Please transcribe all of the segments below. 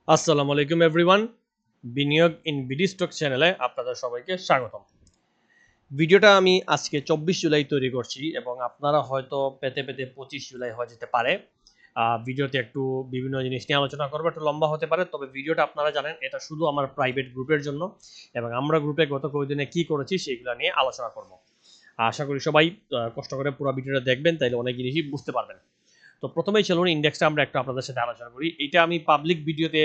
আসসালামু আলাইকুম এভরিওয়ান। বিনিয়োগ ইন বিডি স্টক চ্যানেলে আপনাদের সবাইকে স্বাগতম। ভিডিওটা আমি আজকে 24 জুলাই তৈরি করছি এবং আপনারা হয়তো পেতে পেতে 25 জুলাই হয়ে যেতে পারে। ভিডিওতে একটু বিভিন্ন জিনিস নিয়ে আলোচনা করবো, একটু লম্বা হতে পারে, তবে ভিডিওটা আপনারা জানেন এটা শুধু আমার প্রাইভেট গ্রুপের জন্য এবং আমরা গ্রুপে গত কয়েকদিনে কি করেছি সেগুলো নিয়ে আলোচনা করব। আশা করি সবাই কষ্ট করে পুরো ভিডিওটা দেখবেন, তাইলে অনেক জিনিসই বুঝতে পারবেন। তো প্রথমেই চলুন ইন্ডেক্সটা আমরা একটু আপনাদের সাথে আলোচনা করি। এটা আমি পাবলিক ভিডিওতে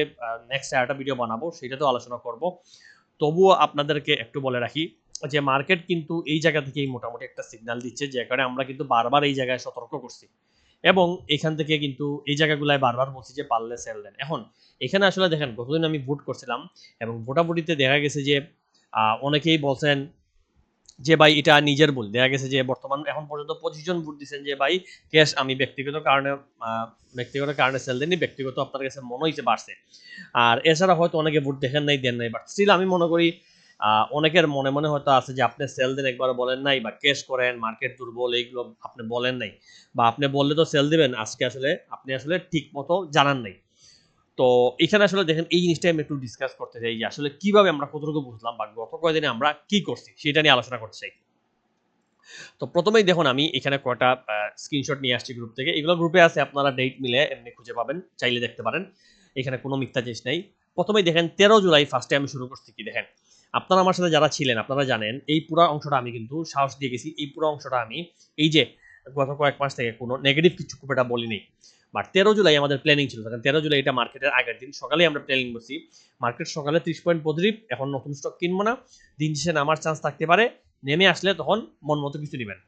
নেক্সট একটা ভিডিও বানাবো, সেটাতেও আলোচনা করব। তবুও আপনাদেরকে একটু বলে রাখি যে মার্কেট কিন্তু এই জায়গা থেকেই মোটামুটি একটা সিগন্যাল দিচ্ছে, যে কারণে আমরা কিন্তু বারবার এই জায়গায় সতর্ক করছি এবং এখান থেকে কিন্তু এই জায়গাগুলায় বারবার বলছি যে পারলে সেল দেন। এখন এখানে আসলে দেখেন গতদিন আমি ভোট করছিলাম এবং ভোটাভুটিতে দেখা গেছে যে অনেকেই বলছেন যে ভাই এটা নিজের ভুল। দেখা গেছে যে বর্তমান এখন পর্যন্ত 25 জন ভোট দিচ্ছেন যে ভাই ক্যাশ আমি ব্যক্তিগত কারণে সেল দেননি, ব্যক্তিগত আপনার কাছে মনে হয়েছে বাড়ছে। আর এছাড়া হয়তো অনেকে ভোট দেখেন নাই, দেন নাই, বাট স্টিল আমি মনে করি অনেকের মনে মনে হয়তো আছে যে আপনি সেল দেন একবার বলেন নাই, বা ক্যাশ করেন, মার্কেট দুর্বল, এইগুলো আপনি বলেন নাই, বা আপনি বললে তো সেল দিবেন, আজকে আসলে আপনি আসলে ঠিক মতো জানান নাই। তো এখানে আসলে দেখেন এই জিনিসটা আমি একটু ডিসকাস করতে চাই যে আসলে কিভাবে আমরা কতটুকু বুঝলাম বা গত কয়েকদিনে আমরা কি করছি সেটা নিয়ে আলোচনা করতে চাই। তো প্রথমেই দেখুন আমি এখানে কয়টা স্ক্রিনশট নিয়ে আসছি গ্রুপ থেকে। এগুলো গ্রুপে আছে, আপনারা ডেট মিলে এমনি খুঁজে পাবেন, চাইলে দেখতে পারেন। এখানে কোনো মিথ্যা জিনিস নাই। প্রথমেই দেখেন 13 জুলাই ফার্স্টে আমি শুরু করছি কি দেখেন। আপনারা আমার সাথে যারা ছিলেন আপনারা জানেন এই পুরো অংশটা আমি কিন্তু সাহস দিয়ে গেছি। এই পুরো অংশটা আমি এই যে গত কয়েক মাস থেকে কোনো নেগেটিভ কিছু খুব একটা বলিনি। বাট 13 জুলাই আমাদের প্ল্যানিং ছিল। দেখেন 13 জুলাই এটা মার্কেটের আগের দিন সকালেই আমরা প্ল্যানিং করছি। মার্কেট সকালে 30 পয়েন্ট পজিটিভ, এখন নতুন স্টক কিনবো না। দিন শেষে নামার চান্স থাকতে পারে। নেমে আসলে তখন মন মতো কিছু নেবেন।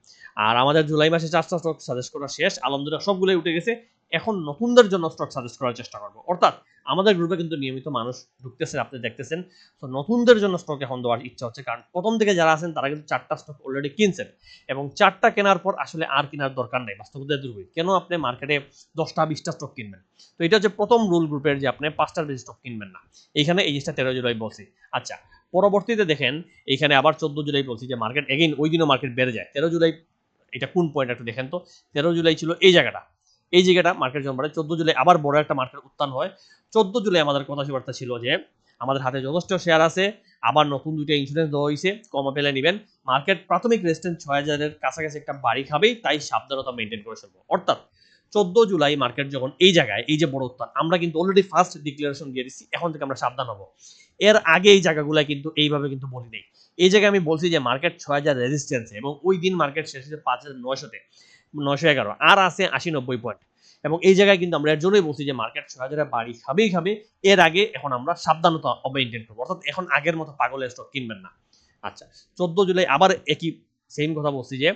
আর আমাদের জুলাই মাসে 4টা স্টক সাজেস্ট করা শেষ, আলহামদুলিল্লাহ সবগুলোই উঠে গেছে। এখন নতুনদের জন্য স্টক সাজেস্ট করার চেষ্টা করবো, অর্থাৎ আমাদের গ্রুপে কিন্তু নিয়মিত মানুষ ঢুকতেছেন, আপনি দেখতেছেন। তো নতুনদের জন্য স্টক এখন দেওয়ার ইচ্ছা হচ্ছে, কারণ প্রথম থেকে যারা আছেন তারা কিন্তু 4টা স্টক অলরেডি কিনছেন এবং 4টা কেনার পর আসলে আর কেনার দরকার নেই। বাস্তবতা দুর্বল, কেন আপনি মার্কেটে 10টা 20টা স্টক কিনবেন? তো এটা হচ্ছে প্রথম রুল গ্রুপের, যে আপনি 5টার বেশি স্টক কিনবেন না। এইখানে এই জিনিসটা 13 জুলাই বলছি। আচ্ছা, পরবর্তীতে দেখেন এইখানে আবার 14 জুলাই বলছি যে মার্কেট এগেইন ওই দিনও মার্কেট বেড়ে যায়। 13 জুলাই এটা কোন পয়েন্ট একটু দেখেন তো। 13 জুলাই ছিল এই জায়গাটা, এই জায়গাটা মার্কেট যখন বাড়ে। 14 জুলাই আবার বড় একটা মার্কেট উত্থান হয়। 14 জুলাই আমাদের কথাবার্তা ছিল যে আমাদের হাতে যথেষ্ট শেয়ার আছে, আবার নতুন দুইটা ইন্স্যুরেন্স দেওয়া হয়েছে, কমা পেলে নেবেন। মার্কেট প্রাথমিক রেজিস্ট্যান্স 6000 এর কাছাকাছি একটা বাড়ি খাবেই, তাই সাবধানতা মেনটেন করে চলবো। অর্থাৎ 14 জুলাই মার্কেট যখন এই জায়গায় এই যে বড় উত্থান, আমরা কিন্তু অলরেডি ফার্স্ট ডিক্লারেশন দিয়ে দিচ্ছি, এখন থেকে আমরা সাবধান হবো। এর আগে এই জায়গাগুলো কিন্তু এইভাবে কিন্তু বলি নেই। এই জায়গায় আমি বলছি যে মার্কেট 6000 রেজিস্ট্যান্স, এবং ওই দিন মার্কেট শেষ হয়েছে 5900-তে, 911, আর আছে 80-90 পয়েন্ট। এবং এই জায়গায় কিন্তু আমরা এর জন্যই বলছি যে মার্কেট 6000 বাড়ি খাবেই খাবে। এর আগে এখন আমরা সাবধানতা মেনটেন করবো, অর্থাৎ এখন আগের মতো পাগলের স্টক কিনবেন না। আচ্ছা, 14 জুলাই আবার একই সেম কথা বলছি যে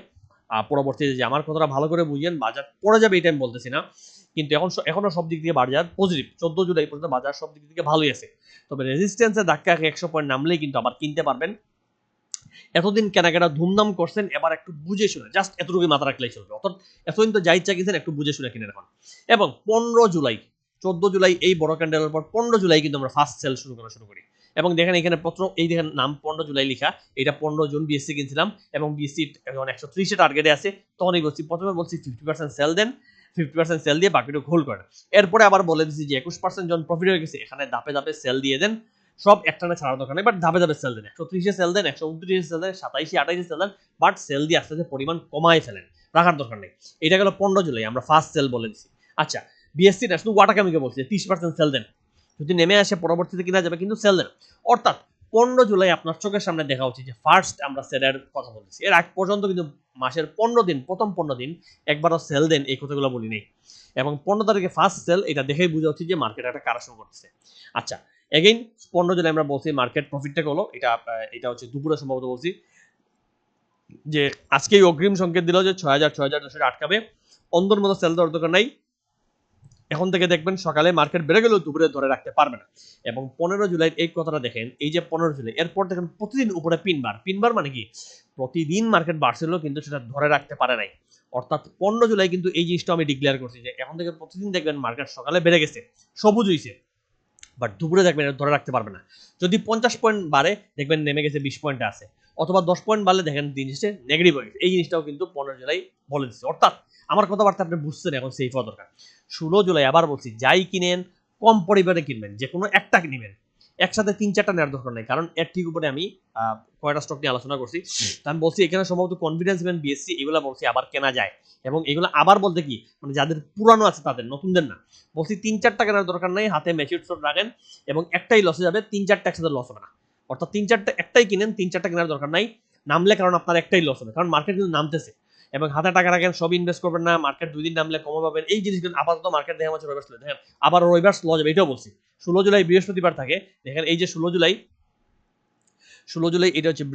পরবর্তীতে যে আমার কথাটা ভালো করে বুঝেন, বাজার পড়ে যাবে এটা আমি বলতেছি না, কিন্তু এখনো সব দিক থেকে বাজার পজিটিভ। 14 জুলাই পর্যন্ত বাজার সব দিক থেকে ভালোই আছে, তবে রেজিস্ট্যান্সের ধাক্কা 100 পয়েন্ট নামলেই কিন্তু আবার কিনতে পারবেন। এতদিন কেনাকাটা ধুমধাম করছেন, এবার একটু বুঝে শুনে, জাস্ট এতটুকু মাথা রাখলেই চলবে। অর্থাৎ এতদিন তো যা ইচ্ছা কিনছেন, একটু বুঝে শুনে কিনে এখন। এবং 15 জুলাই, 14 জুলাই এই বড় ক্যান্ডেলের পর 15 জুলাই কিন্তু আমরা ফার্স্ট সেল শুরু করি। এবং দেখেন এখানে পত্র, এই দেখেন নাম 15 জুলাই লেখা, এটা 15 জুন বিএসসি কিনছিলাম এবং বিএসসি এখন 130 টার্গেটে আছে। তখনই বলছি, প্রথমে বলছি 50% সেল দেন, 50% সেল দিয়ে বাকিটা হোল্ড করেন। এরপরে আবার বলে দিচ্ছি যে 21% যখন প্রফিট হয়ে গেছে, এখানে ধাপে ধাপে সেল দিয়ে দেন, সব একটানে ছাড়ার দরকার নেই, বাট ধাপে ধাপে সেল দেন। 130-এ সেল দেন, 129-এ সেল দেন, 27-28-এ সেল দেন, বাট সেল দিয়ে আস্তে আস্তে পরিমাণ কমায় ফেলেন, রাখার দরকার নেই। এটা গেল 15 জুলাই, আমরা ফার্স্ট সেল বলে দিচ্ছি। আচ্ছা, বিএসসি না, শুধু ওয়াটাকামিকে বলছি 30% সেল দেন, যদি নেমে আসে পরবর্তীতে কিনা যাবে, কিন্তু সেল দেন। অর্থাৎ 15 জুলাই আপনার চোখের সামনে দেখা উচিত যে ফার্স্ট আমরা সেলের কথা বলতেছি। এর আগ পর্যন্ত কিন্তু মাসের 15 দিন, প্রথম 15 দিন একবারও সেল দেন এই কথাগুলো বলি নেই। এবং 15 তারিখে ফার্স্ট সেল, এটা দেখেই বোঝা উচিত যে মার্কেট একটা কারেকশন করতেছে। আচ্ছা, এগেইন 15 জুলাই আমরা বলছি মার্কেট প্রফিটটা হলো এটা হচ্ছে দুপুরে সম্ভবত বলছি যে আজকেই অগ্রিম সংকেত দিল যে 6000-6200 আটকাবে। অন্ধর মতো সেল দেওয়ার দরকার নাই। এখন থেকে দেখবেন সকালে মার্কেট বেড়ে গেলেও দুপুরে ধরে রাখতে পারবে না। এবং 15 জুলাই এই কথাটা দেখেন, এই যে 15 জুলাই এরপর দেখেন প্রতিদিন উপরে পিনবার মানে কি, প্রতিদিন মার্কেট বাড়ছিল কিন্তু সেটা ধরে রাখতে পারে নাই। অর্থাৎ 15 জুলাই কিন্তু এই জিনিসটা আমি ডিক্লেয়ার করছি যে এখন থেকে প্রতিদিন দেখবেন মার্কেট সকালে বেড়ে গেছে, সবুজ হয়েছে, বাট দুপুরে দেখবেন এটা ধরে রাখতে পারবে না। যদি 50 পয়েন্ট বাড়ে দেখবেন নেমে গেছে 20 পয়েন্টে আছে, অথবা 10 পয়েন্ট বাড়লে দেখেন দিন শেষে নেগেটিভ হয়ে গেছে। এই জিনিসটাও কিন্তু 15 জুলাই বলে দিচ্ছে। অর্থাৎ আমার কথাবার্তা আপনি বুঝছেন, এখন সেফ হওয়া দরকার। 16 জুলাই আবার বলছি, যাই কিনেন কম পরিবারে কিনবেন, যে কোনো একটা কিনবেন, একসাথে 3-4টা নেওয়ার দরকার নেই। কারণ এর ঠিক উপরে আমি কয়টা স্টক নিয়ে আলোচনা করছি, আমি বলছি এখানে সম্ভবত কনফিডেন্স ব্যাংক, বিএসসি এগুলো বলছি আবার কেনা যায়। এবং এগুলো আবার বলতে কি, মানে যাদের পুরানো আছে তাদের, নতুনদের না। বলছি 3-4টা কেনার দরকার নাই, হাতে ম্যাচিউর স্টক রাখেন এবং একটাই লসে যাবে, 3-4টা একসাথে লস হবে না। অর্থাৎ 3-4টা একটাই কিনেন, 3-4টা কেনার দরকার নাই। নামলে কারণ আপনার একটাই লস হবে, কারণ মার্কেট কিন্তু নামতেছে। এবং হাতে টাকা রাখেন, সব ইনভেস্ট করবেন না, মার্কেট 2 দিন নামলে কমে পাবেন, এই জিনিসগুলো। আপাতত মার্কেট দেখে হচ্ছে রবিবার দেখেন, আবার রবিবার স্লো যাবে, এটাও বলছি। 16 জুলাই বৃহস্পতিবার থাকে, দেখেন এই যে 16 জুলাই এটা হচ্ছে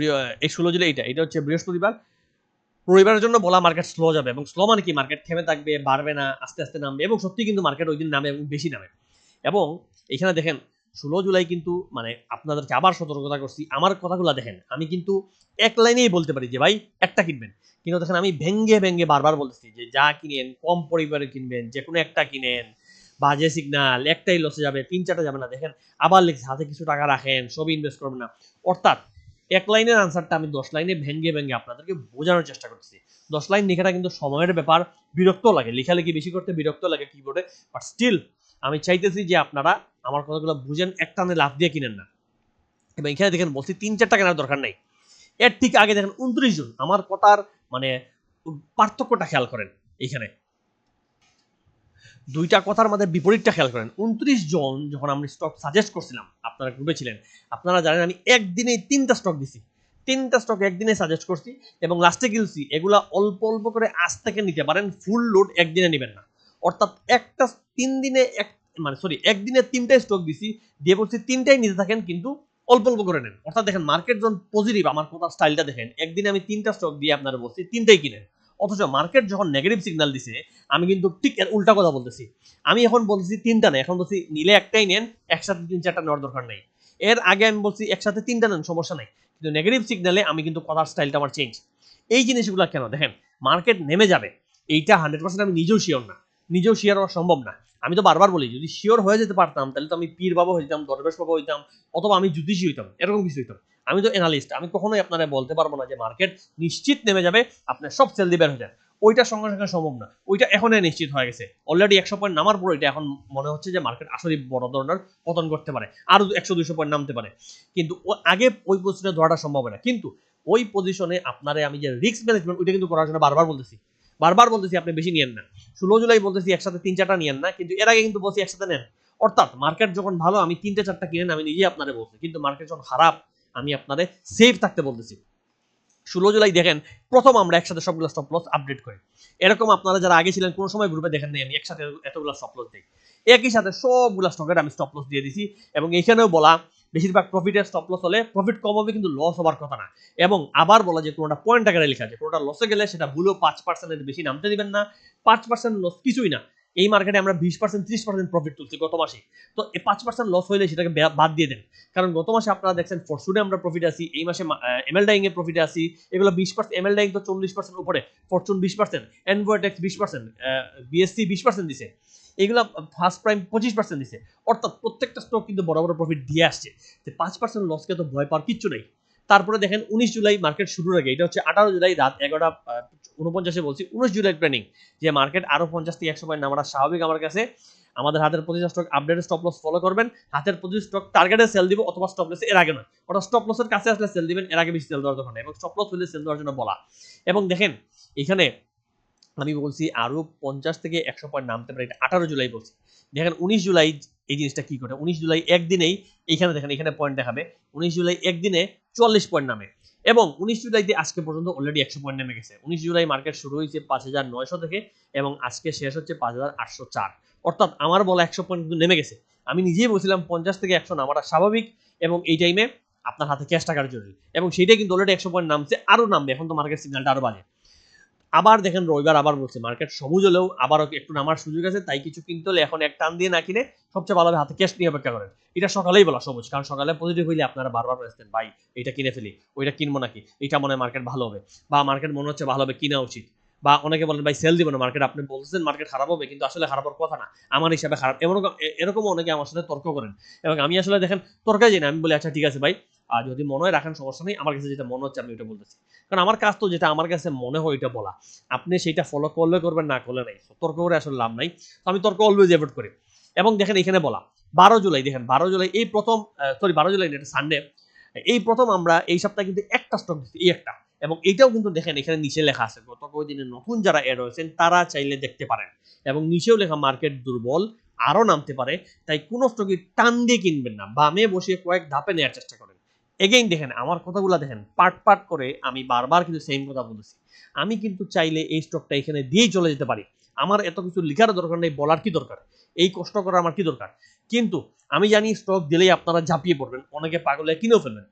এই 16 জুলাই এটা হচ্ছে বৃহস্পতিবার। রবিবারের জন্য বলা মার্কেট স্লো যাবে, এবং স্লো মানে কি, মার্কেট থেমে থাকবে, বাড়বে না, আস্তে আস্তে নামবে। এবং সত্যি কিন্তু মার্কেট ওই দিন নামে এবং বেশি নামে। এবং এখানে দেখেন 16 জুলাই কিন্তু, মানে আপনাদেরকে আবার সতর্কতা করছি, আমার কথাগুলো দেখেন, আমি কিন্তু এক লাইনেই বলতে পারি যে ভাই একটা কিনবেন, কিন্তু দেখেন আমি ভেঙ্গে ভেঙ্গে বারবার বলতেছি যে যা কিনেন কম পরিবারে কিনবেন, যে কোনো একটা কিনেন, বাজে সিগনাল, একটাই লসে যাবে, 3-4টা যাবে না। দেখেন আবার লিখছে হাতে কিছু টাকা রাখেন, সব ইনভেস্ট করবেন না। অর্থাৎ এক লাইনের আনসারটা আমি 10 লাইনে ভেঙ্গে ভেঙ্গে আপনাদেরকে বোঝানোর চেষ্টা করতেছি। 10 লাইন লেখাটা কিন্তু সময়ের ব্যাপার, বিরক্ত লাগে, লেখালেখি বেশি করতে বিরক্ত লাগে কিবোর্ডে, বাট স্টিল আমি চাইতেছি যে আপনারা আমার কথাগুলো বুঝেন, একটানে লাভ দিয়ে কিনেন না। এবং এখানে দেখেন বলছি 3-4টা কেনার দরকার নেই। এর ঠিক আগে দেখেন 29 জন, আমার কথার মানে পার্থক্যটা খেয়াল করেন। এইখানে দুইটা কথার মধ্যে বিপরীতটা খেয়াল করেন। 29 জন যখন আমি স্টক সাজেস্ট করছিলাম, আপনারা গ্রুপে ছিলেন, আপনারা জানেন আমি একদিনে 3টা স্টক দিছি, 3টা স্টক একদিনে সাজেস্ট করছি। এবং লাস্টে গিলছি এগুলা অল্প অল্প করে আজ থেকে নিতে পারেন, ফুল লোড একদিনে নেবেন না। অর্থাৎ একটা 3 দিনে একদিনে 3টা স্টক দিছি, দিয়ে বলছি 3টাই নিতে থাকেন, কিন্তু অল্প অল্প করে নেন। অর্থাৎ দেখেন মার্কেট যখন পজিটিভ, আমার কথার স্টাইলটা দেখেন, একদিনে আমি 3টা স্টক দিয়ে আপনারা বলছি 3টাই কিনেন। অথচ মার্কেট যখন নেগেটিভ সিগন্যাল দিছে, আমি কিন্তু ঠিক এর উল্টা কথা বলতেছি। আমি এখন বলছি 3টা না, এখন বলছি নিলে একটাই নেন, একসাথে 3-4টা নেওয়ার দরকার নেই। এর আগে আমি বলছি একসাথে 3টা নেন, সমস্যা নাই। কিন্তু নেগেটিভ সিগন্যালে আমি কিন্তু কথার স্টাইলটা আমার চেঞ্জ। এই জিনিসগুলো কেন দেখেন, মার্কেট নেমে যাবে এইটা 100% আমি নিজেও শিওর না, নিজেও শিওর হওয়া সম্ভব না। আমি তো বারবার বলি, যদি শিওর হয়ে যেতে পারতাম তাহলে তো আমি পীর বাবা হইতাম, দরবেশ বাবা হইতাম, অথবা আমি জ্যোতিষী হইতাম, এরকম কিছু হইতাম। আমি তো অ্যানালিস্ট, আমি কখনোই আপনারা বলতে পারবো না যে মার্কেট নিশ্চিত নেমে যাবে, আপনার সব সেল দিয়ে বের হয়ে যান। ওইটা সঙ্গে সঙ্গে সম্ভব না, ওইটা এখনই নিশ্চিত হয়ে গেছে। অলরেডি 100 পয়েন্ট নামার পর এটা এখন মনে হচ্ছে যে মার্কেট আসলে বড় ধরনের পতন করতে পারে, আরো 100-200 পয়েন্ট নামতে পারে। কিন্তু আগে ওই পজিশনে ধরাটা সম্ভব না। কিন্তু ওই পজিশনে আপনারে আমি যে রিস্ক ম্যানেজমেন্ট, ওইটা কিন্তু করার জন্য বারবার বলতেছি আপনি বেশি নিয়েন না। 16 জুলাই বলতেছি একসাথে 3-4টা নিয়েন না, কিন্তু এর আগে কিন্তু বলছি একসাথে নেন। অর্থাৎ মার্কেট যখন ভালো আমি 3-4টা কিনেন, আমি নিজেই আপনারে বলছি, কিন্তু মার্কেট যখন খারাপ আমি আপনারে সেফ থাকতে বলতেছি। 16 জুলাই দেখেন প্রথম আমরা একসাথে সবগুলো স্টপ লস আপডেট করি। এরকম আপনারা যারা আগে ছিলেন কোনো সময় গ্রুপে দেখেন নাই আমি একসাথে এতগুলো স্টপ লস দিই, একই সাথে সবগুলো স্টকের আমি স্টপ লস দিয়ে দিছি। এবং এখানেও বলা বেশিরভাগ প্রফিটের স্টপ লস হলে প্রফিট কম হবে, কিন্তু লস হবার কথা না। এবং আবার বলা যে কোনোটা পয়েন্ট আকারে লেখা আছে, কোনোটা লসে গেলে সেটা ভুলেও 5%-এর বেশি নামতে দিবেন না। 5% লস কিছুই না। এই মার্কেটে আমরা 20%-30% প্রফিট তুলছি গত মাসে। তো এই 5% লস হইলে সেটাকে বাদ দিয়ে দেন। কারণ গত মাসে আপনারা দেখছেন ফরচুনে আমরা প্রফিট আছি, এই মাসে এমএল ডাইং এ প্রফিটে আছি। এগুলো 20%, এমএল ডাইং তো 40% উপরে, ফরচুন 20%, এনভয়েটেক্স 20%, বিএসসি 20% দিছে, এগুলো ফার্স্ট প্রাইম 25% দিছে। অর্থাৎ প্রত্যেকটা স্টক কিন্তু বড় বড় প্রফিট দিয়ে আসছে। 5% লসকে তো ভয় পাওয়ার কিচ্ছু নেই। তারপরে দেখেন 19 জুলাই মার্কেট শুরুর আগে, এটা হচ্ছে 18 জুলাই রাত 11:49 বলছি, 19 জুলাই প্ল্যানিং যে মার্কেট আরো 50-100 পয়েন্ট নামাটা স্বাভাবিক আমার কাছে। আমাদের হাতের প্রতিটা stock updated stop loss follow করবেন, হাতের প্রতি স্টক টার্গেটে সেল দিব, অথবা স্টপ লস এর আগে নয়, ওটা স্টপ লসের কাছে আসলে সেল দিবেন, এর আগে বেশি সেল দেওয়ার দরকার নেই, এবং স্টপ লস হলে সেল দেওয়ার জন্য বলা। এবং দেখেন এখানে আমি বলছি আরো 50-100 পয়েন্ট নামতে পারে, এটা 18 জুলাই বলছি। দেখেন 19 জুলাই এই জিনিসটা কি করে, 19 জুলাই একদিনেই এইখানে দেখেন, এখানে পয়েন্ট দেখাবে, 19 জুলাই একদিনে 44 পয়েন্ট নামে। এবং 19 জুলাইতে আজকে পর্যন্ত অলরেডি 100 পয়েন্ট নেমে গেছে। 19 জুলাই মার্কেট শুরু হয়েছে 5,900 থেকে, এবং আজকে শেষ হচ্ছে 5,804। অর্থাৎ আমার বলা 100 পয়েন্ট কিন্তু নেমে গেছে। আমি নিজেই বলছিলাম 50-100 নামাটা স্বাভাবিক, এবং এই টাইমে আপনার হাতে ক্যাশ টাকার জরুরি, এবং সেইটাই কিন্তু অলরেডি 100 পয়েন্ট নামছে, আরো নামবে। এখন তো মার্কেট সিগন্যালটা আরো বাজে। আবার দেখেন রবিবার আবার বলছে মার্কেট সবুজ হলেও আবারও একটু নামার সুযোগ আছে, তাই কিছু কিনতে হলে এখন এক টান দিয়ে না কিনে সবচেয়ে ভালো হবে হাতে ক্যাশ নিয়ে অপেক্ষা করেন। এটা সকালেই বলা সবুজ, কারণ সকালে পজিটিভ হইলে আপনারা বারবার বলছেন ভাই এটা কিনে ফেলি, ওইটা কিনবো নাকি, এটা মনে হয় মার্কেট ভালো হবে, বা মার্কেট মনে হচ্ছে ভালো হবে কিনা উচিত, বা অনেকে বলেন ভাই সেল দিব না, মার্কেট আপনি বলছেন মার্কেট খারাপ হবে, কিন্তু আসলে খারাপ হওয়ার কথা না, আমার হিসাবে খারাপ, এরকম অনেকে আমার সাথে তর্ক করেন। এবং আমি আসলে দেখেন তর্কা যাই না, আমি বলি আচ্ছা ঠিক আছে ভাই, আর যদি মনে হয় রাখেন সমস্যা নেই, আমার কাছে যেটা মনে হচ্ছে আমি ওইটা বলতেছি। কারণ আমার কাজ তো যেটা আমার কাছে মনে হয় ওইটা বলা, আপনি সেইটা ফলো করলে করবেন, না করলে নাই, তর্ক করে আসলে লাভ নাই। তো আমি তর্ক অলওয়েজ অ্যাভয়েড করি। এবং দেখেন এখানে বলা 12 জুলাই, দেখেন 12 জুলাই এই প্রথম, সরি 12 জুলাই এটা সানডে, এই প্রথম আমরা এই সপ্তাহে কিন্তু একটা স্টক দিচ্ছি, এই একটা, এবং এটাও কিন্তু দেখেন এখানে নিচে লেখা আছে গত কয়েকদিনে নতুন যারা অ্যাড হয়েছেন তারা চাইলে দেখতে পারেন, এবং নিচেও লেখা মার্কেট দুর্বল, আরো নামতে পারে, তাই কোন স্টকই টান দিয়ে কিনবেন না, বামে বসে কয়েক ধাপে নেওয়ার চেষ্টা করেন। এগেইন দেখেন আমার কথাগুলো দেখেন পার্ট পার্ট করে আমি বারবার কিন্তু সেম কথা বলেছি, আমি কিন্তু চাইলে এই স্টকটা এখানে দিয়েই চলে যেতে পারি, আমার এত কিছু লেখার দরকার নেই, বলার কি দরকার, এই কষ্ট করা আমার কি দরকার, কিন্তু আমি জানি স্টক দিলেই আপনারা ঝাঁপিয়ে পড়বেন, অনেকে পাগলে কিনেও ফেলবেন,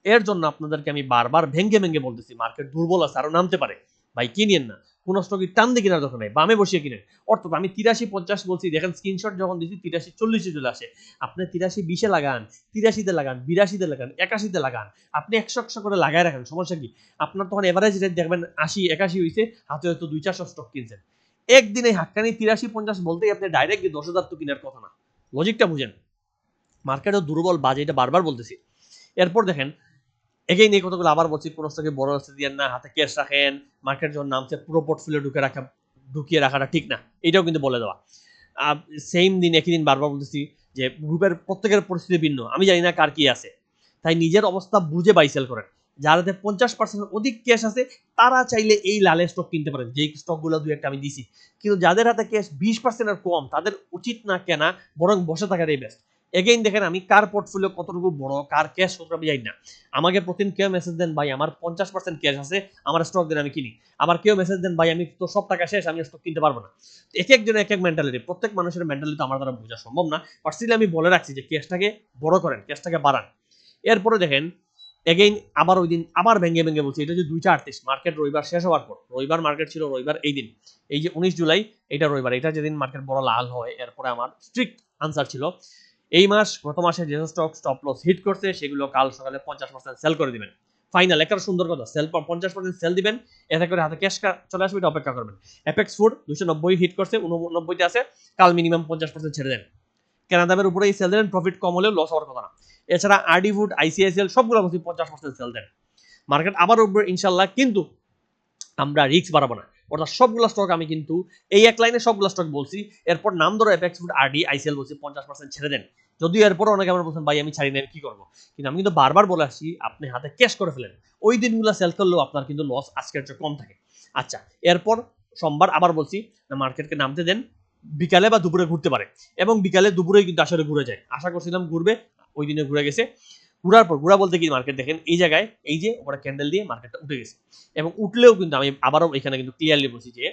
এর জন্য আপনাদেরকে আমি বারবার ভেঙ্গে ভেঙ্গে বলতেছি মার্কেট দুর্বল আছে, আরো নামতে পারে, ভাই কিনেন না, কোন স্টকই টান দিয়ে কেনার দরকার নেই, বামে বসিয়ে কিনেন। অর্থাৎ আমি 83-50 বলছি, দেখেন স্ক্রিনশট যখন দিচ্ছি 83-40 চলে আসে, আপনি 83-20 লাগান, 83-তে লাগান, 82-তে লাগান, 81-তে লাগান, আপনি 100 করে লাগাই রাখেন, সমস্যা কি, আপনার তখন এভারেজ রেট দেখবেন 80-81 হয়েছে, হাতে হয়তো 200-400 স্টক কিনছেন, একদিনে হাক্কানি 83-50 বলতেই আপনি ডাইরেক্ট 10,000 তো কেনার কথা না, লজিকটা বুঝেন, মার্কেটও দুর্বল বাজে, এটা বারবার বলতেছি। এরপর দেখেন এগেইন এই কথাগুলো আবার বলছি, কোনো স্টকে বড় লসে দিয়েন না, হাতে ক্যাশ রাখেন, মার্কেট যখন নামছে পুরো পোর্টফোলিও ঢুকিয়ে রাখাটা ঠিক না, এটাও কিন্তু বলে দেওয়া। সেম দিন একই দিন বারবার বলতেছি যে গ্রুপের প্রত্যেকের পরিস্থিতি ভিন্ন, আমি জানি না কার কি আছে, তাই নিজের অবস্থা বুঝে বাই সেল করেন, যারাতে 50% অধিক ক্যাশ আছে তারা চাইলে এই লালে স্টক কিনতে পারেন, যেই স্টকগুলো দুই একটা আমি দিছি, কিন্তু যাদের হাতে ক্যাশ 20% আর কম তাদের উচিত না কেনা, বরং বসে থাকাটাই বেস্ট। এগেইন দেখেন আমি কার পোর্টফোলিও কতটুকু বড়, কার ক্যাশ কত আমি জানি না, আমাকে প্রতিদিন কেউ মেসেজ দেন ভাই আমার 50% ক্যাশ আছে, আমার স্টক দেন আমি কিনি, আবার কেউ মেসেজ দেন ভাই আমি তো সব টাকা শেষ, আমি স্টক কিনতে পারবো না, এক একজনের এক এক মেন্টালিটি, প্রত্যেক মানুষের মেন্টালিটি আমার দ্বারা বোঝা সম্ভব না, পার্সোনালি আমি বলে রাখছি যে ক্যাশটাকে বড় করেন, ক্যাশটাকে বাড়ান। এরপরে দেখেন এগেইন আবার ওই দিন আবার ভেঙে ভেঙে বলছি, এটা যে 2:38 মার্কেট রবিবার শেষ হওয়ার পর, রবিবার মার্কেট ছিল, রবিবার এই দিন, এই যে 19 জুলাই, এটা রবিবার, এটা যেদিন মার্কেট বড় লাল হয়, এরপরে আমার স্ট্রিক্ট আনসার ছিল এই মাস গত মাসে যে স্টক স্টপ লস হিট করছে সেগুলো কাল সকালে 50% সেল করে দিবেন, ফাইনাল একটা সুন্দর কথা, সেল 50% সেল দিবেন, এতে করে হাতে ক্যাশ চলে আসবে, এটা অপেক্ষা করবেন। অ্যাপেক্স ফুড 290 হিট করছে, 89-তে আছে, কাল মিনিমাম 50% ছেড়ে দেন, কেনা দামের উপরে এই সেল দেন, প্রফিট কম হলেও লস হওয়ার কথা না। এছাড়া আরডি ফুড, আইসিআইসিএল সবগুলো বলছি 50% সেল দেন, মার্কেট আবার উঠবে ইনশাল্লাহ, কিন্তু আমরা রিস্ক বাড়াবো না, অর্থাৎ সবগুলো স্টক আমি কিন্তু এই এক লাইনে সবগুলো স্টক বলছি, এরপর নাম ধরো অ্যাপেক্স ফুড, আরডি, আইসিএল বলছি 50% ছেড়ে দেন, যদিও এরপর অনেকে আমার বলছেন ভাই আমি ছাড়ি না কি করবো, কিন্তু আমি কিন্তু বারবার বলে আসছি আপনি হাতে ক্যাশ করে ফেলেন, ওই দিনগুলো সেল করলেও আপনার কিন্তু লস আজকের চেয়ে কম থাকে। আচ্ছা, এরপর সোমবার আবার বলছি মার্কেটকে নামতে দেন, বিকালে বা দুপুরে ঘুরতে পারে, এবং বিকালে দুপুরেই কিন্তু আসলে ঘুরে যায়, আশা করছিলাম ঘুরবে, ওই দিনে ঘুরে গেছে, ঘুরার পর ঘুরা বলতে কি মার্কেট দেখেন এই জায়গায় এই যে ওপরে ক্যান্ডেল দিয়ে মার্কেটটা উঠে গেছে, এবং উঠলেও কিন্তু আমি আবারও এখানে কিন্তু ক্লিয়ারলি বলছি যে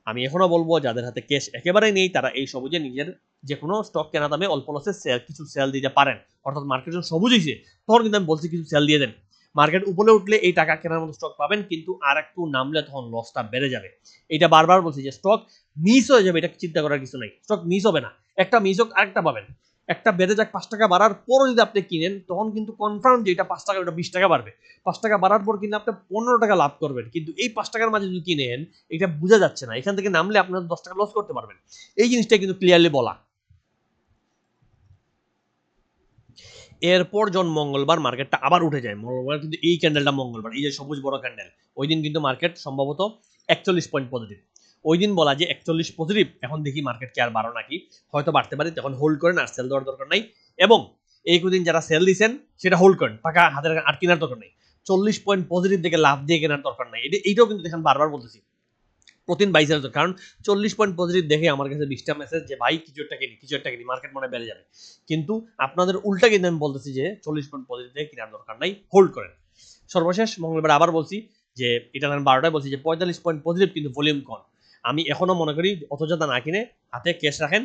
আমি এখনো বলবো যাদের হাতে ক্যাশ একেবারেই নেই তারা এই সবুজে নিজের যে কোনো স্টক কেনা দামে অল্প লসে কিছু সেল দিতে পারেন, অর্থাৎ মার্কেট যখন সবুজ হয়েছে তখন কিন্তু আমি বলছি কিছু সেল দিয়ে দেন, মার্কেট উপরে উঠলে এই টাকা কেনার মতো স্টক পাবেন, কিন্তু আর একটু নামলে তখন লসটা বেড়ে যাবে, এটা বারবার বলছি যে স্টক মিস হয়ে যাবে, এটা চিন্তা করার কিছু নাই, স্টক মিস হবে না, একটা মিস হোক আরেকটা পাবেন, একটা বেড়ে যাক 5 টাকা বাড়ার পরও যদি আপনি কিনেন তখন কিন্তু কনফার্ম যে এটা 5 টাকা ওটা 20 টাকা বাড়বে, 5 টাকা বাড়ার পর কিন্তু আপনি 15 টাকা লাভ করবেন, কিন্তু এই 5 টাকার মাঝে যদি কিনেন এটা বোঝা যাচ্ছে না, এখান থেকে নামলে আপনার 10 টাকা লস করতে পারবেন, এই জিনিসটা কিন্তু ক্লিয়ারলি বলা। এরপর যখন মঙ্গলবার মার্কেটটা আবার উঠে যায়, মঙ্গলবার কিন্তু এই ক্যান্ডেলটা মঙ্গলবার, এই যে সবুজ বড় ক্যান্ডেল, ওই দিন কিন্তু মার্কেট সম্ভবত 41 পয়েন্ট পজিটিভ, ওই দিন বলা যে 41 পজিটিভ, এখন দেখি মার্কেট কি আর বাড়ো নাকি, হয়তো বাড়তে পারে, তখন হোল্ড করেন, আর সেল দেওয়ার দরকার নাই, এবং এই কদিন যারা সেল দিচ্ছেন সেটা হোল্ড করেন, টাকা হাতের আর কেনার দরকার নেই, 40 পয়েন্ট পজিটিভ দেখে লাভ দিয়ে কেনার দরকার নাই, এইটাও কিন্তু দেখেন বারবার বলতেছি প্রতিদিন বাইসের, কারণ 40 পয়েন্ট পজিটিভ দেখে আমার কাছে 20টা মেসেজ যে ভাই কিছু একটা কিনি, কিছু একটা কিনি, মার্কেট মনে বেড়ে যাবে, কিন্তু আপনাদের উল্টা কিন্তু আমি বলতেছি যে 40 পয়েন্ট পজিটিভ দেখে কেনার দরকার নাই, হোল্ড করেন। সর্বশেষ মঙ্গলবার আবার বলছি যে এটা আমি 12টায় বলছি যে 45 পয়েন্ট পজিটিভ কিন্তু ভলিউম কম, আমি এখনো মনে করি অথজাদা না কিনে হাতে ক্যাশ রাখেন,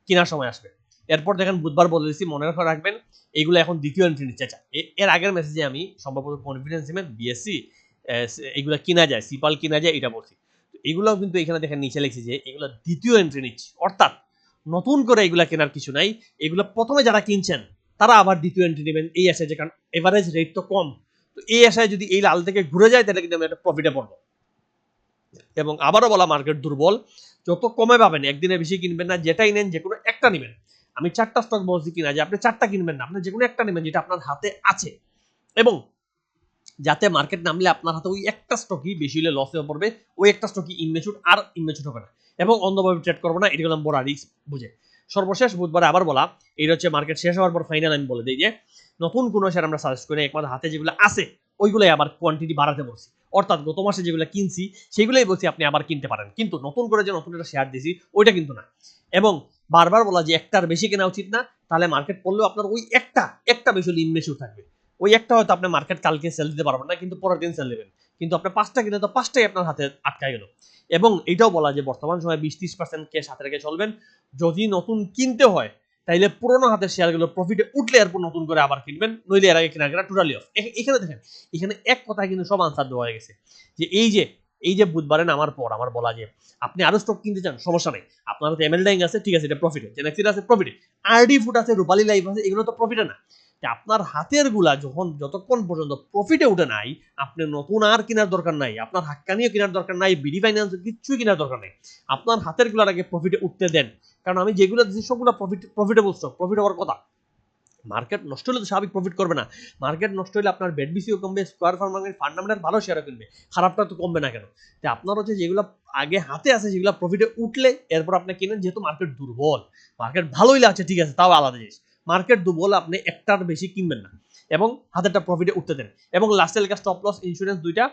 কেনার সময় আসবে। এরপর দেখেন বুধবার বলে দিচ্ছি, মনে রাখবেন এইগুলো এখন দ্বিতীয় এন্ট্রি নিচ্ছে। আচ্ছা, এর আগের মেসেজে আমি সম্ভবত কনফিডেন্স সিমেন্ট, বিএসসি এগুলো কিনা যায়, সিপাল কিনা যায় এটা বলছি, এগুলোও কিন্তু এখানে দেখেন নিচে লিখছি যে এগুলো দ্বিতীয় এন্ট্রি নিচ্ছে, অর্থাৎ নতুন করে এগুলা কেনার কিছু নাই, এগুলো প্রথমে যারা কিনছেন তারা আবার দ্বিতীয় এন্ট্রি নেবেন এই আশায়, যে কারণ এভারেজ রেট তো কম, তো এই আশায় যদি এই লাল থেকে ঘুরে যায় তাহলে কিন্তু আমি একটা প্রফিটে পড়বো। এবং আবারও বলা মার্কেট দুর্বল, যত কমে পাবেন, একদিনে বেশি কিনবেন না, যেটাই নেন যে কোনো একটা নেবেন, আমি 4টা স্টক বলছি কিনা যে আপনি 4টা কিনবেন না, আপনি যে কোনো একটা নেবেন যেটা আপনার হাতে আছে, এবং যাতে মার্কেট নামলে আপনার হাতে ওই একটা স্টকই বেশি হলে লস হয়ে পড়বে, ওই একটা স্টকই ইনমেচুর আর ইনমেচুর হবে না, এবং অন্ধভাবে ট্রেড করবো না, এটা হলাম বড় রিস্ক বুঝে। সর্বশেষ বুধবারে আবার বলা, এটা হচ্ছে মার্কেট শেষ হওয়ার পর ফাইনাল আমি বলে দিই যে নতুন কোনো শেয়ার আমরা সাজেস্ট করি, একমাত্র হাতে যেগুলো আছে ওইগুলোই আবার কোয়ান্টিটি বাড়াতে বলছি। অর্থাৎ গত মাসে যেগুলো কিনছি সেগুলোই বলছি আপনি আবার কিনতে পারেন, কিন্তু নতুন করে যে নতুন একটা শেয়ার দিছি ওইটা কিন্তু না। এবং বারবার বলা যে একটার বেশি কেনা উচিত না, তাহলে মার্কেট পড়লেও আপনার ওই একটা বেশি ইনভেস্ট থাকবে। ওই একটা হয়তো আপনি মার্কেট কালকে সেল দিতে পারবেন না, কিন্তু পরের দিন সেল দেবেন, কিন্তু আপনি 5টা কিনে তো 5টাই আপনার হাতে আটকা গেল। এবং এটাও বলা যে বর্তমান সময় 20-30% ক্যাশ হাতে রেখে চলবেন। যদি নতুন কিনতে হয় তাইলে পুরোনো হাতের শেয়ারগুলো প্রফিটে উঠলে এরপর নতুন করে আবার কিনবেন, নইলে এর আগে কেনা টোটালি অফ। এখানে দেখেন, এখানে এক কথায় কিন্তু সব আনসার দেওয়া হয়ে গেছে যে এই যে বুধবারে নামার পর আমার বলা যে আপনি আরো স্টক কিনতে চান, সমস্যা নেই, আপনার তো এমএল ডাইং আছে, ঠিক আছে, এটা প্রফিটে, জেনেক্সিড আছে প্রফিটে, আরডি ফুড আছে, রূপালী লাইফ আছে, এগুলো তো প্রফিটে না। আপনার হাতের গুলা যতক্ষণ পর্যন্ত প্রফিটে উঠে নাই, আপনি নতুন আর কেনার দরকার নাই, আপনার হাক্কানিও কেনার দরকার নাই, বিডি ফাইন্যান্স কিছুই কেনার দরকার নাই। আপনার হাতের গুলার আগে প্রফিটে উঠতে দেন, কারণ আমি যেগুলো দিচ্ছি সবগুলো প্রফিটেবল স্টক, প্রফিট হওয়ার কথা। মার্কেট নষ্ট হলে তো স্বাভাবিক প্রফিট করবে না। মার্কেট নষ্ট হলে আপনার বেডবিসিও কমবে, স্কোয়ার ফার্মের ফান্ডামেন্টাল ভালো শেয়ারও কিনবে, খারাপটা তো কমবে না কেন? যে আপনার হচ্ছে যেগুলো আগে হাতে আছে সেগুলো প্রফিটে উঠলে এরপর আপনি কিনেন, যেহেতু মার্কেট দুর্বল। মার্কেট ভালো হইলে আছে, ঠিক আছে, তাও আলাদা জিনিস। মার্কেট দুর্বল, আপনি একটার বেশি কিনবেন না এবং হাতেরটা প্রফিটে উঠতে দেন। এবং লাস্টে লেখা স্টপ লস ইন্স্যুরেন্স দুইটা,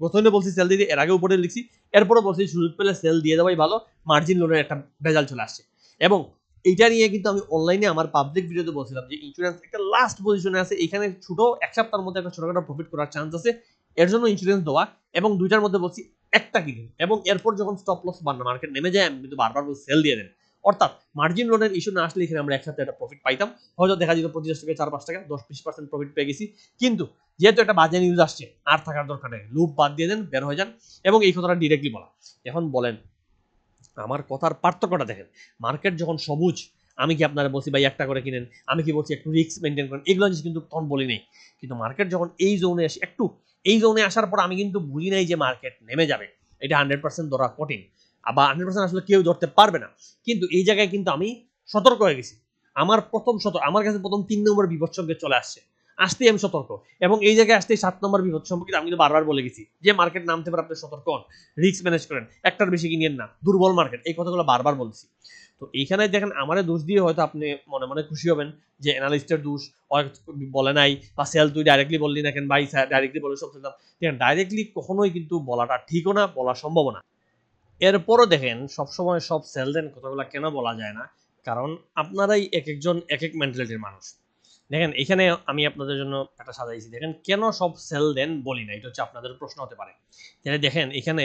প্রথমে বলছি সেল দিয়ে, এর আগে উপরে লিখছি, এরপরও বলছি সুযোগ পেলে সেল দিয়ে দেওয়াই ভালো, মার্জিন লোনের একটা ভেজাল চলে আসছে। এবং এইটা নিয়ে কিন্তু আমি অনলাইনে আমার পাবলিক ভিডিওতে বলছিলাম যে ইন্স্যুরেন্স একটা লাস্ট পজিশনে আছে, এখানে ছোট এক সপ্তাহের মধ্যে একটা ছোটখাটো প্রফিট করার চান্স আছে, এর জন্য ইন্স্যুরেন্স দেওয়া। এবং দুইটার মধ্যে বলছি একটা কিনুন, এবং এরপর যখন স্টপ লস বাড়না মার্কেট নেমে যায় আমি কিন্তু বারবার সেল দিয়ে দেন। অর্থাৎ মার্জিন লোনের ইস্যু না আসলে এখানে আমরা একসাথে একটা প্রফিট পাইতাম, হয়তো দেখা যেত 25 টাকা 4-5 টাকা 10-20% প্রফিট পেয়ে গেছি। কিন্তু যেহেতু একটা বাজে নিউজ আসছে, আর থাকার দরকার নেই, লুপ বাদ দিয়ে দেন, বের হয়ে যান। এবং এই কথাটা ডিরেক্টলি বলা। এখন বলেন, আমার কথার পার্থক্যটা দেখেন, মার্কেট যখন সবুজ আমি কি আপনারা বলছি ভাই একটা করে কিনেন, আমি কি বলছি একটু রিস্ক মেনটেন করেন, এগুলো জিনিস কিন্তু তখন বলি নেই। কিন্তু মার্কেট যখন এই জোনে আসে, এই জোনে আসার পর আমি কিন্তু বুঝি নাই যে মার্কেট নেমে যাবে, এটা 100% ধরা কঠিন, আবার 100% আসলে কেউ ধরতে পারবে না। কিন্তু এই জায়গায় কিন্তু আমি সতর্ক হয়ে গেছি। আমার কাছে প্রথম 3 নম্বর বিপদ সংকেত চলে আসতেই আমি সতর্ক। এবং এই জায়গায় আসতেই 7 নম্বর বিপদ সম্পর্কে আমি কিন্তু বারবার বলে গেছি যে মার্কেট নামতে পারে, আপনি সতর্ক হন, রিস্ক ম্যানেজ করেন, একটার বেশি কিনেন না, দুর্বল মার্কেট, এই কথাগুলো বারবার বলছি। তো এইখানে দেখেন আমারে দোষ দিয়ে হয়তো আপনি মনে মনে খুশি হবেন যে অ্যানালিস্টের দোষ, বলে নাই, বা সেল তুই ডাইরেক্টলি বললি না কেন ভাই, ডাইরেক্টলি বলে সব সেলতাম। দেখেন ডাইরেক্টলি কখনোই কিন্তু বলাটা ঠিকও না, বলা সম্ভব না। এরপরও দেখেন সবসময় সব সেল দেন কথাগুলো কেন বলা যায় না, কারণ আপনারাই এক একজন এক এক মেন্টালিটির মানুষ। দেখেন এখানে আমি আপনাদের জন্য একটা সাজাইছি, দেখেন কেন সব সেল দেন বলি না, এটা হচ্ছে আপনাদের প্রশ্ন হতে পারে। তাহলে দেখেন এখানে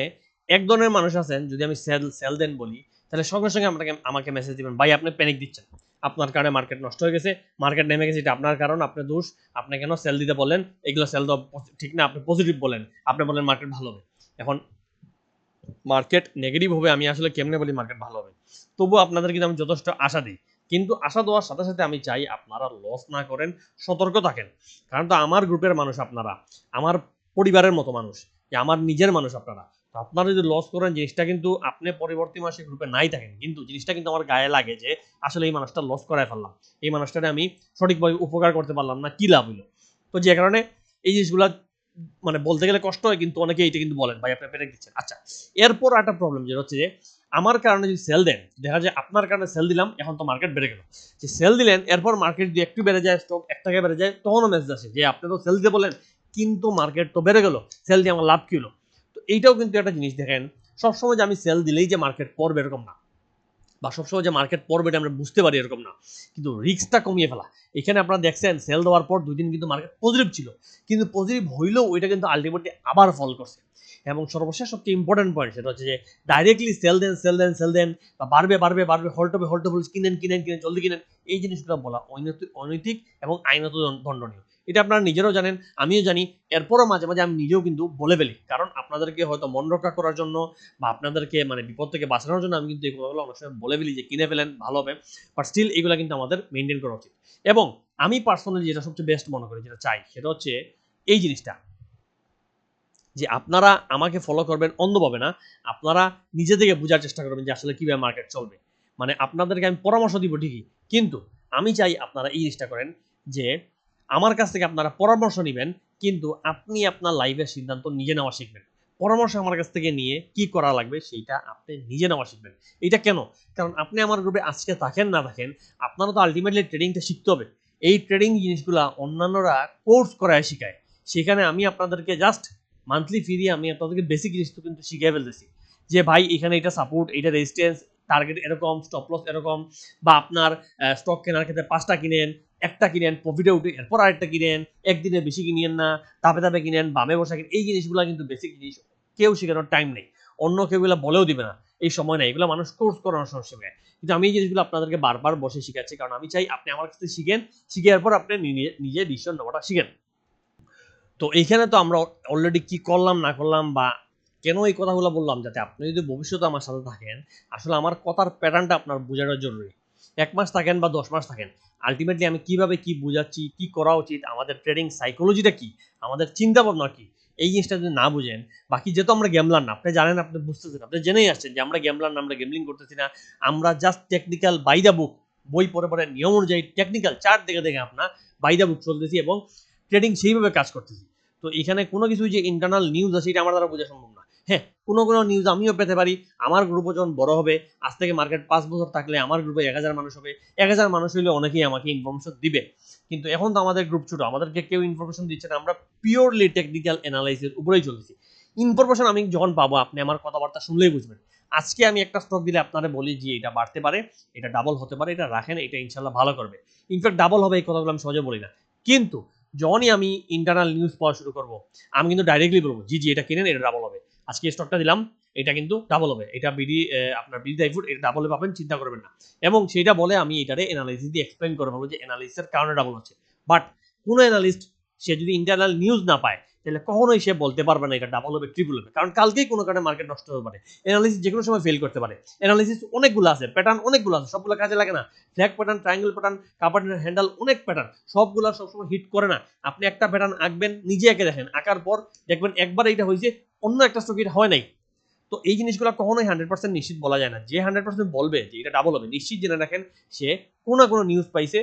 এক ধরনের মানুষ আছেন, যদি আমি সেল দেন বলি তাহলে সঙ্গে সঙ্গে আমাকে মেসেজ দিবেন, ভাই আপনি প্যানিক দিচ্ছেন, আপনার কারণে মার্কেট নষ্ট হয়ে গেছে, মার্কেট নেমে গেছে, এটা আপনার কারণ, আপনার দোষ, আপনি কেন সেল দিতে বলেন, এগুলো সেল দেওয়া ঠিক না, আপনি পজিটিভ বলেন, আপনি বলেন মার্কেট ভালো হবে। এখন মার্কেট নেগেটিভ হবে, আমি আসলে কেমনে বলি মার্কেট ভালো হবে, তবুও আপনাদের কিন্তু আমি যথেষ্ট আশা দিই। কিন্তু আশা দেওয়ার সাথে সাথে আমি চাই আপনারা লস না করেন, সতর্ক থাকেন। কারণ তো আমার গ্রুপের মানুষ আপনারা, আমার পরিবারের মতো মানুষ, যে আমার নিজের মানুষ আপনারা। তো আপনারা যদি লস করেন, জিনিসটা কিন্তু আপনি পরবর্তী মাসে গ্রুপে নাই থাকেন, কিন্তু জিনিসটা কিন্তু আমার গায়ে লাগে যে আসলে এই মানুষটা লস করায় ফেললাম, এই মানুষটাকে আমি সঠিকভাবে উপকার করতে পারলাম না, কি লাভ হইলো। তো যে কারণে এই জিনিসগুলা মানে বলতে গেলে কষ্ট হয়, কিন্তু অনেকে এইটা কিন্তু বলেন ভাই আপনি পেরে দিচ্ছেন। আচ্ছা, এরপর একটা প্রবলেম যেটা হচ্ছে যে আমার কারণে যদি সেল দেন, দেখা যায় আপনার কারণে সেল দিলাম, এখন তো মার্কেট বেড়ে গেল, যে সেল দিলেন এরপর মার্কেট যদি একটু বেড়ে যায়, স্টক 1 টাকা বেড়ে যায়, তখনও মেসেজ আসে যে আপনি তো সেল দিতে বলেন, কিন্তু মার্কেট তো বেড়ে গেল, সেল দিয়ে আমার লাভ কি হলো। তো এইটাও কিন্তু একটা জিনিস দেখেন, সবসময় যে আমি সেল দিলেই যে মার্কেট পড়বে এরকম না, বা সবসময় যে মার্কেট পড়বে এটা আমরা বুঝতে পারি এরকম না, কিন্তু রিস্কটা কমিয়ে ফেলা। এখানে আপনারা দেখছেন সেল দেওয়ার পর 2 দিন কিন্তু মার্কেট পজিটিভ ছিল, কিন্তু পজিটিভ হইলেও ওইটা কিন্তু আলটিমেটলি আবার ফল করছে। এবং সর্বশেষ সবচেয়ে ইম্পর্টেন্ট পয়েন্ট সেটা হচ্ছে যে ডাইরেক্টলি সেল দেন, বা বাড়বে হল্ট হবে কিনেন জলদি কিনেন, এই জিনিসগুলো বলা অনৈতিক এবং আইনত দণ্ডনীয়। এটা আপনারা নিজেরাও জানেন, আমিও জানি। এরপরও মাঝে মাঝে আমি নিজেও কিন্তু বলে ফেলি, কারণ আপনাদেরকে হয়তো মন রক্ষা করার জন্য, বা আপনাদেরকে মানে বিপদ থেকে বাঁচানোর জন্য আমি কিন্তু এই কথাগুলো অনেক সময় বলে ফেলি যে কিনে ফেলেন ভালো হবে। বাট স্টিল এগুলো কিন্তু আমাদের মেনটেন করা উচিত। এবং আমি পার্সোনালি যেটা সবচেয়ে বেস্ট মনে করি, যেটা চাই, সেটা হচ্ছে এই জিনিসটা, যে আপনারা আমাকে ফলো করবেন অন্ধভাবে না, আপনারা নিজে থেকে বোঝার চেষ্টা করবেন যে আসলে কিভাবে মার্কেট চলবে। মানে আপনাদেরকে আমি পরামর্শ দিব ঠিকই, কিন্তু আমি চাই আপনারা এই জিনিসটা করেন যে আমার কাছ থেকে আপনারা পরামর্শ নেবেন, কিন্তু আপনি আপনার লাইফের সিদ্ধান্ত নিজে নেওয়া শিখবেন। পরামর্শ আমার কাছ থেকে নিয়ে কি করা লাগবে সেইটা আপনি নিজে নেওয়া শিখবেন। এটা কেন? কারণ আপনি আমার গ্রুপে আজকে থাকেন না থাকেন, আপনারও তো আলটিমেটলি ট্রেডিংটা শিখতে হবে। এই ট্রেডিং জিনিসগুলা অন্যান্যরা কোর্স করায় শিখায়। সেখানে আমি আপনাদেরকে জাস্ট মান্থলি ফি দিয়ে আমি আপনাদেরকে বেসিক জিনিস তো কিন্তু শিখিয়ে ফেলতেছি। যে ভাই এখানে এটা সাপোর্ট, এটা রেজিস্ট্যান্স, টার্গেট এরকম, স্টপ লস এরকম, বা আপনার স্টক কেনার ক্ষেত্রে 5টা কিনেন, একটা কিনেন, প্রফিটে উঠে এরপর আরেকটা কিনেন, একদিনে বেশি কিনেন না, ধাপে ধাপে কিনেন, বামে বসা কিনেন। এই জিনিসগুলো কিন্তু বেসিক জিনিস, কেউ শেখানোর টাইম নেই, অন্য কেউ এগুলো বলেও দিবে না, এই সময় নেই, এগুলো মানুষ কোর্স করানোর সময় শেখায়। কিন্তু আমি এই জিনিসগুলো আপনাদেরকে বারবার বসে শিখাচ্ছি, কারণ আমি চাই আপনি আমার কাছে শিখেন, শিখার পর আপনি নিজে ডিসিশন নেওয়াটা শিখেন। তো এইখানে তো আমরা অলরেডি কি করলাম না করলাম বা কেন এই কথাগুলো বললাম, যাতে আপনি যদি ভবিষ্যতে আমার সাথে থাকেন, আসলে আমার কথার প্যাটার্নটা আপনার বোঝানো জরুরি। 1 মাস থাকেন বা 10 মাস থাকেন, আলটিমেটলি আমি কিভাবে কি বুঝাচ্ছি, কি করা উচিত, আমাদের ট্রেডিং সাইকোলজিটা কি, আমাদের চিন্তা ভাবনা কি, এই জিনিসটা যদি না বুঝেন, বাকি যেহেতু আমরা গেমলার না, আপনি জানেন, আপনি বুঝতেছেন, আপনি জেনেই আসছেন যে আমরা গেমলার না, আমরা গেমলিং করতেছি না, আমরা just technical by the book, বই পড়ে পড়ে নিয়ম অনুযায়ী টেকনিক্যাল চার্ট দেখে দেখে আপনার বাই দ্য বুক চলতেছি এবং ট্রেডিং সেইভাবে কাজ করতেছি। তো এখানে কোনো কিছু যে ইন্টারনাল নিউজ আছে এটা আমার দ্বারা বোঝা সম্ভব না। হ্যাঁ, কোনো নিউজ আমিও পেতে পারি, আমার গ্রুপও যখন বড় হবে, আজ থেকে মার্কেট 5 বছর থাকলে আমার গ্রুপে 1000 মানুষ হবে, 1000 মানুষ হইলে অনেকেই আমাকে ইনফরমেশন দিবে। কিন্তু এখন তো আমাদের গ্রুপ ছোট, আমাদেরকে কেউ ইনফরমেশন দিচ্ছে না, আমরা পিওরলি টেকনিক্যাল অ্যানালাইসিস উপরেই চলছি। ইনফরমেশন আমি যখন পাবো আপনি আমার কথাবার্তা শুনলেই বুঝবেন। আজকে আমি একটা স্টক দিলে আপনারা বলি যে এটা বাড়তে পারে, এটা ডাবল হতে পারে, এটা রাখেন, এটা ইনশাল্লাহ ভালো করবে, ইনফ্যাক্ট ডাবল হবে, এই কথাগুলো আমি সহজে বলি না। কিন্তু যখনই আমি ইন্টারনাল নিউজ পড়া শুরু করব, আমি কিন্তু ডাইরেক্টলি বলবো জি জি এটা কিনেন, এটা ডাবল হবে, আজকে স্টকটা দিলাম, এটা কিন্তু ডাবল হবে, এটা আপনার বিডি ড্রাই ফ্রুট, এটা ডাবলে পাবেন, চিন্তা করবেন না। এবং সেটা বলে আমি এটারে অ্যানালাইসিস দিয়ে এক্সপ্লেইন করে বলবো যে অ্যানালিসিসের কারণে ডাবল হচ্ছে। বাট কোনো অ্যানালিস্ট সে যদি ইন্টারনাল নিউজ না পায়, তাহলে কখনোই সে বলতে পারবে না এটা ডাবল হবে, ট্রিপল হবে, কারণ কালকেই কোনো কারণে মার্কেট নষ্ট হতে পারে। অ্যানালিসিস যে কোনো সময় ফেল করতে পারে। অ্যানালিসিস অনেকগুলো আছে, প্যাটার্ন অনেকগুলো আছে, সবগুলো কাজে লাগে না। ফ্ল্যাগ প্যাটার্ন, ট্রায়াঙ্গেল প্যাটার্ন, কাপার্টের হ্যান্ডেল, অনেক প্যাটার্ন, সবগুলো সবসময় হিট করে না। আপনি একটা প্যাটার্ন আঁকবেন, নিজে এঁকে দেখেন, আঁকার পর দেখবেন একবার এইটা হয়েছে, অন্য একটা স্টক এটা হয় নাই। তো এই জিনিসগুলো কখনোই 100% নিশ্চিত বলা যায় না। যে 100% বলবে যে এটা ডাবল হবে, নিশ্চিত জেনে রাখেন সে কোনো না কোনো নিউজ পাইছে,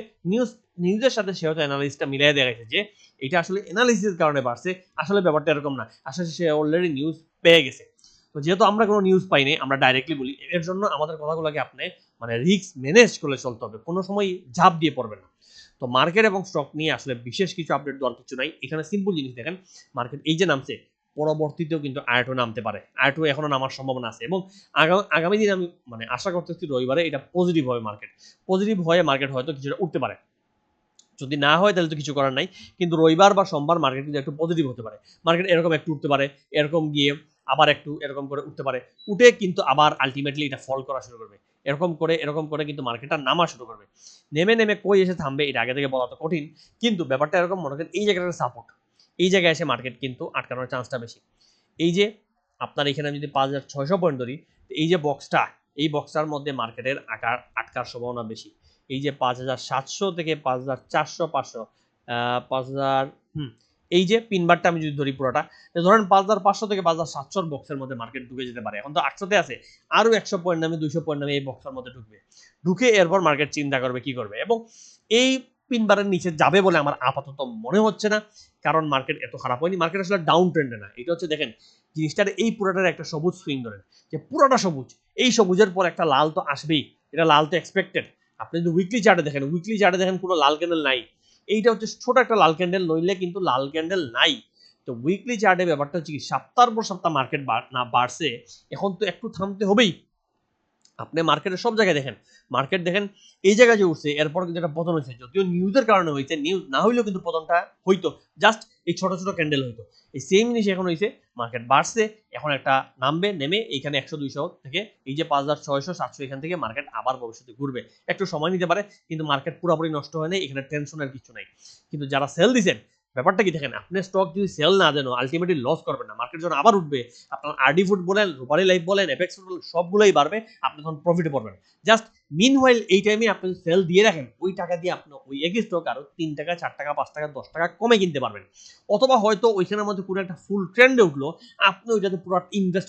নিউজের সাথে সে হয়তো অ্যানালিসিসটা মিলাই দেখাইছে যে এটা আসলে অ্যানালিসিসের কারণে বাড়ছে, আসলে ব্যাপারটা এরকম না, আসলে সে অলরেডি নিউজ পেয়ে গেছে। তো যেহেতু আমরা কোনো নিউজ পাইনি, আমরা ডাইরেক্টলি বলি, এর জন্য আমাদের কথাগুলোকে আপনি মানে রিস্ক ম্যানেজ করে চলতে হবে, কোনো সময় ঝাঁপ দিয়ে পড়বেন না। তো মার্কেট এবং স্টক নিয়ে আসলে বিশেষ কিছু আপডেট দেওয়ার কিছু নাই। এখানে সিম্পল জিনিস দেখেন, মার্কেট এই যে নামছে, পরবর্তীতেও কিন্তু আরেকটু নামতে পারে, আরেকটু এখনো নামার সম্ভাবনা আছে, এবং আগামী দিনে আমি মানে আশা করতেছি রবিবারে এটা পজিটিভ হবে, মার্কেট পজিটিভ হয়ে মার্কেট হয়তো কিছুটা উঠতে পারে। যদি না হয় তাহলে তো কিছু করার নাই, কিন্তু রবিবার বা সোমবার মার্কেট কিন্তু একটু পজিটিভ হতে পারে। মার্কেট এরকম একটু উঠতে পারে, এরকম গিয়ে আবার একটু এরকম করে উঠতে পারে, উঠে কিন্তু আবার আলটিমেটলি এটা ফল করা শুরু করবে, এরকম করে কিন্তু মার্কেটটা নামা শুরু করবে। নেমে নেমে কই এসে থামবে এটা আগে থেকে বলা তো কঠিন, কিন্তু ব্যাপারটা এরকম, মনে করেন এই জায়গাটা সাপোর্ট, এই জায়গায় এসে মার্কেট কিন্তু আটকানোর চান্সটা বেশি। এই যে আপনার এখানে আমি যদি 5600 পয়েন্ট ধরি, এই যে বক্সটা, এই বক্সটার মধ্যে মার্কেটের আটকার সম্ভাবনা বেশি। এই যে 5700 থেকে 5400, 500, 5000, এই যে পিনবারটা আমি যদি ধরি পুরোটা, ধরেন 5500 থেকে 5700 বক্সের মধ্যে মার্কেট ঢুকে যেতে পারে। এখন তো 800-তে আছে, আরো 100 পয়েন্ট নামে, 200 পয়েন্ট নামে এই বক্সের মধ্যে ঢুকবে, ঢুকে এরপর মার্কেট চিন্তা করবে কি করবে, এবং এই পিনবারের নিচে যাবে বলে আমার আপাতত মনে হচ্ছে না, কারণ মার্কেট এত খারাপ হয়নি, মার্কেট আসলে ডাউন ট্রেন্ডে না। এটা হচ্ছে দেখেন জিনিসটার, এই পুরোটার একটা সবুজ সুইং ধরেন, যে পুরোটা সবুজ, এই সবুজের পর একটা লাল তো আসবেই, এটা লাল তো এক্সপেক্টেড। আপনি যদি উইকলি চার্টে দেখেন কোনো লাল ক্যান্ডেল নাই, এইটা হচ্ছে ছোট একটা লাল ক্যান্ডেল, নইলে কিন্তু লাল ক্যান্ডেল নাই। তো উইকলি চার্টে ব্যাপারটা হচ্ছে কি, সপ্তাহের পর সপ্তাহ মার্কেট না বাড়ছে, এখন তো একটু থামতে হবেই। আপনি মার্কেটের সব জায়গায় দেখেন, মার্কেট দেখেন এই জায়গায় যে উঠছে, এরপর কিন্তু একটা পতন হয়েছে, যদিও নিউজের কারণে হয়েছে, নিউজ না হইলেও কিন্তু পতনটা হইতো, জাস্ট এই ছোট ছোট ক্যান্ডেল হইতো। এই সেম জিনিস এখন হয়েছে, মার্কেট বাড়ছে, এখন একটা নামবে, নেমে এইখানে 100-200 থেকে এই যে 5600-700, এখান থেকে মার্কেট আবার ভবিষ্যতে ঘুরবে, একটু সময় নিতে পারে, কিন্তু মার্কেট পুরোপুরি নষ্ট হয় নাই, এখানে টেনশনের কিছু নাই। কিন্তু যারা সেল দিচ্ছেন, ব্যাপারটা কি দেখেন, আপনি স্টক যদি সেল না দেন, আলটিমেটলি লস করবেন না, মার্কেট যখন আবার উঠবে, আপনার আরডি ফুড বলেন, রূপালী লাইফ বলেন, এপেক্স ফুড বলেন, সবগুলোই বাড়বে, আপনি তখন প্রফিটে পড়বেন। জাস্ট মিনওয়াইল এই টাইমে আপনি সেল দিয়ে রাখেন, ওই টাকা দিয়ে আপনি ওই একই স্টক আরো 3 টাকা, 4 টাকা, 5 টাকা, 10 টাকা কমে কিনতে পারবেন। অথবা হয়তো ওইখানের মধ্যে পুরো একটা ফুল ট্রেন্ডে উঠলো, আপনি ওইটাতে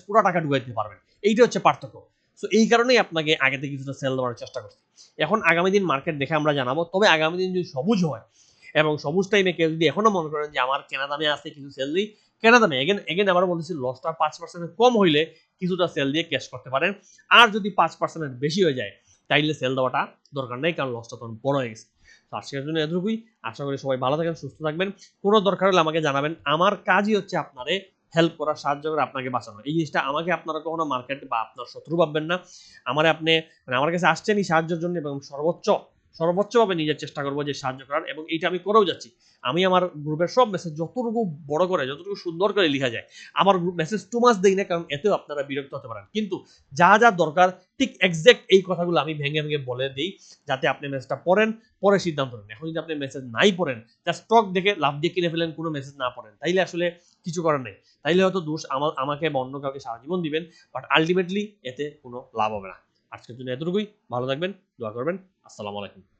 পুরো টাকা ঢুকাই দিতে পারবেন। এইটা হচ্ছে পার্থক্য। সো এই কারণেই আপনাকে আগে থেকে কিছুটা সেল দেওয়ার চেষ্টা করছি। এখন আগামী দিন মার্কেট দেখে আমরা জানাবো, তবে আগামী দিন যদি সবুজ হয় এবং সবুজ টাইমে কেউ যদি এখনো মনে করেন যে আমার কেনা দামে আছে কিছু সেল দিই, কেনা দামে এগেন আবার বলতেছি লসটা 5% কম হইলে কিছুটা সেল দিয়ে ক্যাশ করতে পারেন, আর যদি 5% বেশি হয়ে যায় তাইলে সেল দেওয়াটা দরকার নেই, কারণ লসটা তখন বড় হয়ে গেছে। তো আজকের জন্য এতটুকুই। আশা করি সবাই ভালো থাকেন, সুস্থ থাকবেন। কোনো দরকার হলে আমাকে জানাবেন। আমার কাজই হচ্ছে আপনারে হেল্প করা, সাহায্য করে আপনাকে বাঁচানো। এই জিনিসটা আমাকে আপনারা কখনো মার্কেট বা আপনার শত্রু ভাববেন না। আমারে আপনি মানে আমার কাছে আসছেনই সাহায্যের জন্য, এবং সর্বোচ্চভাবে নিজের চেষ্টা করবো যে সাহায্য করার, এবং এইটা আমি করেও যাচ্ছি। আমি আমার গ্রুপের সব মেসেজ যতটুকু বড় করে, যতটুকু সুন্দর করে লেখা যায়, আমার গ্রুপ মেসেজ টু মাস দেই না, কারণ এতেও আপনারা বিরক্ত হতে পারেন। কিন্তু যা যা দরকার ঠিক এক্সাক্ট এই কথাগুলো আমি ভেঙে ভেঙে বলে দিই, যাতে আপনি মেসেজটা পড়েন, পরে সিদ্ধান্ত নেন। এখন যদি আপনি মেসেজ নাই পড়েন, জাস্ট স্টক দেখে লাভ দিয়ে কিনে ফেলেন, কোনো মেসেজ না পড়েন, তাইলে আসলে কিছু করার নেই। তাইলে হয়তো দোষ আমাকে বা অন্য কাউকে সারা জীবন দিবেন, বাট আলটিমেটলি এতে কোনো লাভ হবে না। আজকের জন্য এতটুকুই। ভালো থাকবেন, দোয়া করবেন। আসসালামু আলাইকুম।